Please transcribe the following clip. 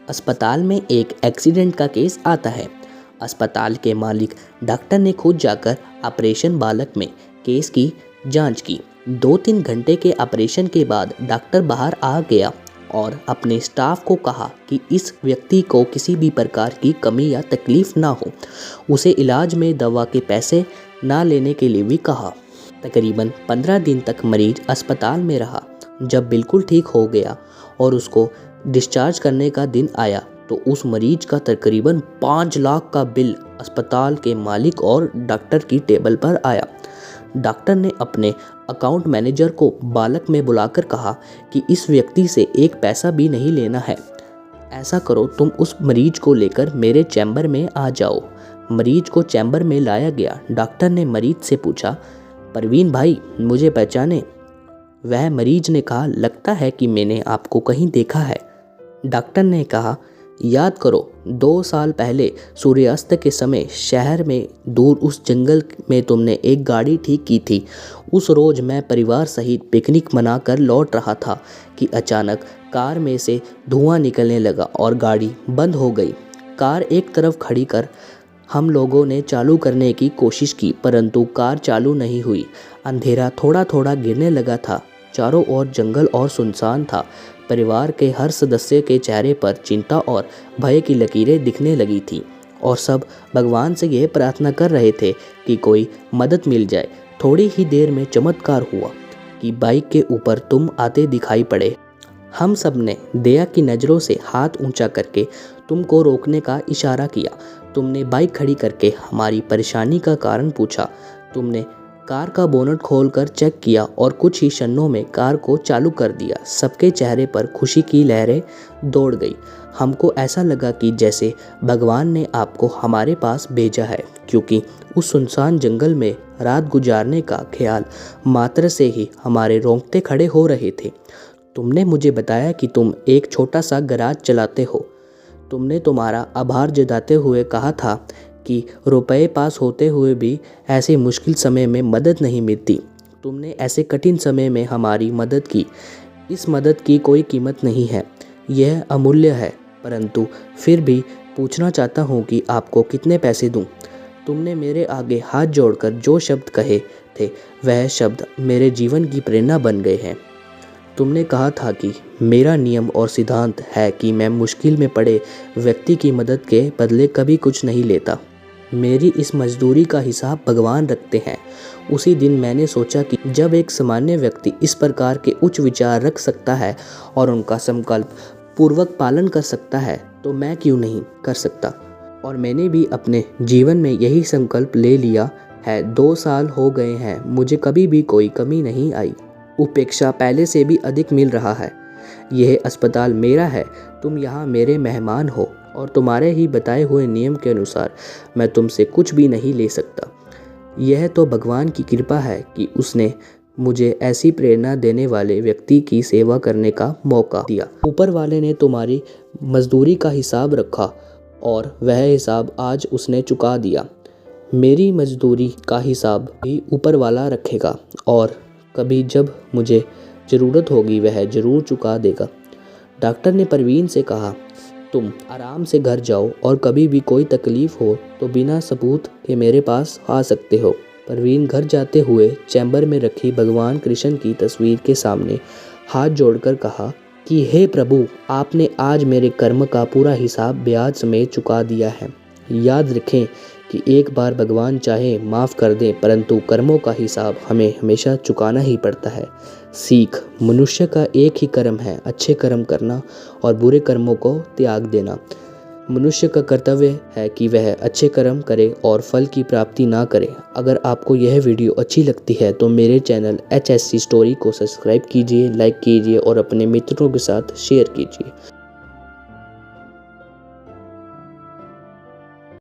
अस्पताल में एक एक्सीडेंट का केस आता है। अस्पताल के मालिक डॉक्टर ने खुद जाकर ऑपरेशन बालक में केस की जांच की। 2-3 घंटे के ऑपरेशन के बाद डॉक्टर बाहर आ गया और अपने स्टाफ को कहा कि इस व्यक्ति को किसी भी प्रकार की कमी या तकलीफ ना हो। उसे इलाज में दवा के पैसे ना लेने के लिए भी कहा। तकरीबन 15 दिन तक मरीज अस्पताल में रहा। जब बिल्कुल ठीक हो गया और उसको डिस्चार्ज करने का दिन आया तो उस मरीज का तकरीबन 5 लाख का बिल अस्पताल के मालिक और डॉक्टर की टेबल पर आया। डॉक्टर ने अपने अकाउंट मैनेजर को बालक में बुलाकर कहा कि इस व्यक्ति से एक पैसा भी नहीं लेना है। ऐसा करो, तुम उस मरीज को लेकर मेरे चैम्बर में आ जाओ। मरीज को चैम्बर में लाया गया। डॉक्टर ने मरीज से पूछा, परवीन भाई, मुझे पहचाने? वह मरीज ने कहा, लगता है कि मैंने आपको कहीं देखा है। डॉक्टर ने कहा, याद करो, 2 साल पहले सूर्यास्त के समय शहर में दूर उस जंगल में तुमने एक गाड़ी ठीक की थी। उस रोज़ मैं परिवार सहित पिकनिक मनाकर लौट रहा था कि अचानक कार में से धुआं निकलने लगा और गाड़ी बंद हो गई। कार एक तरफ खड़ी कर हम लोगों ने चालू करने की कोशिश की, परंतु कार चालू नहीं हुई। अंधेरा थोड़ा थोड़ा गिरने लगा था। चारों ओर जंगल और सुनसान था। परिवार के हर सदस्य के चेहरे पर चिंता और भय की लकीरें दिखने लगी थी और सब भगवान से यह प्रार्थना कर रहे थे कि कोई मदद मिल जाए। थोड़ी ही देर में चमत्कार हुआ कि बाइक के ऊपर तुम आते दिखाई पड़े। हम सब ने दया की नज़रों से हाथ ऊंचा करके तुमको रोकने का इशारा किया। तुमने बाइक खड़ी करके हमारी परेशानी का कारण पूछा। तुमने कार का बोनट खोलकर चेक किया और कुछ ही क्षणों में कार को चालू कर दिया। सबके चेहरे पर खुशी की लहरें दौड़ गई। हमको ऐसा लगा कि जैसे भगवान ने आपको हमारे पास भेजा है, क्योंकि उस सुनसान जंगल में रात गुजारने का ख्याल मात्र से ही हमारे रोंगटे खड़े हो रहे थे। तुमने मुझे बताया कि तुम एक छोटा सा गैराज चलाते हो। तुमने तुम्हारा आभार जताते हुए कहा था कि रुपए पास होते हुए भी ऐसे मुश्किल समय में मदद नहीं मिलती। तुमने ऐसे कठिन समय में हमारी मदद की। इस मदद की कोई कीमत नहीं है, यह अमूल्य है, परंतु फिर भी पूछना चाहता हूँ कि आपको कितने पैसे दूँ। तुमने मेरे आगे हाथ जोड़कर जो शब्द कहे थे वह शब्द मेरे जीवन की प्रेरणा बन गए हैं। तुमने कहा था कि मेरा नियम और सिद्धांत है कि मैं मुश्किल में पड़े व्यक्ति की मदद के बदले कभी कुछ नहीं लेता। मेरी इस मजदूरी का हिसाब भगवान रखते हैं। उसी दिन मैंने सोचा कि जब एक सामान्य व्यक्ति इस प्रकार के उच्च विचार रख सकता है और उनका संकल्प पूर्वक पालन कर सकता है तो मैं क्यों नहीं कर सकता। और मैंने भी अपने जीवन में यही संकल्प ले लिया है। 2 साल हो गए हैं, मुझे कभी भी कोई कमी नहीं आई। उपेक्षा पहले से भी अधिक मिल रहा है। यह अस्पताल मेरा है, तुम यहाँ मेरे मेहमान हो और तुम्हारे ही बताए हुए नियम के अनुसार मैं तुमसे कुछ भी नहीं ले सकता। यह तो भगवान की कृपा है कि उसने मुझे ऐसी प्रेरणा देने वाले व्यक्ति की सेवा करने का मौका दिया। ऊपर वाले ने तुम्हारी मजदूरी का हिसाब रखा और वह हिसाब आज उसने चुका दिया। मेरी मजदूरी का हिसाब भी ऊपर वाला रखेगा और कभी जब मुझे ज़रूरत होगी वह ज़रूर चुका देगा। डॉक्टर ने परवीन से कहा, तुम आराम से घर जाओ और कभी भी कोई तकलीफ़ हो तो बिना सबूत के मेरे पास आ सकते हो। परवीन घर जाते हुए चैम्बर में रखी भगवान कृष्ण की तस्वीर के सामने हाथ जोड़कर कहा कि हे प्रभु, आपने आज मेरे कर्म का पूरा हिसाब ब्याज समेत चुका दिया है। याद रखें कि एक बार भगवान चाहे माफ़ कर दें, परंतु कर्मों का हिसाब हमें हमेशा चुकाना ही पड़ता है। सीख, मनुष्य का एक ही कर्म है, अच्छे कर्म करना और बुरे कर्मों को त्याग देना। मनुष्य का कर्तव्य है कि वह अच्छे कर्म करे और फल की प्राप्ति ना करे। अगर आपको यह वीडियो अच्छी लगती है तो मेरे चैनल HSC स्टोरी को सब्सक्राइब कीजिए, लाइक कीजिए और अपने मित्रों के साथ शेयर कीजिए।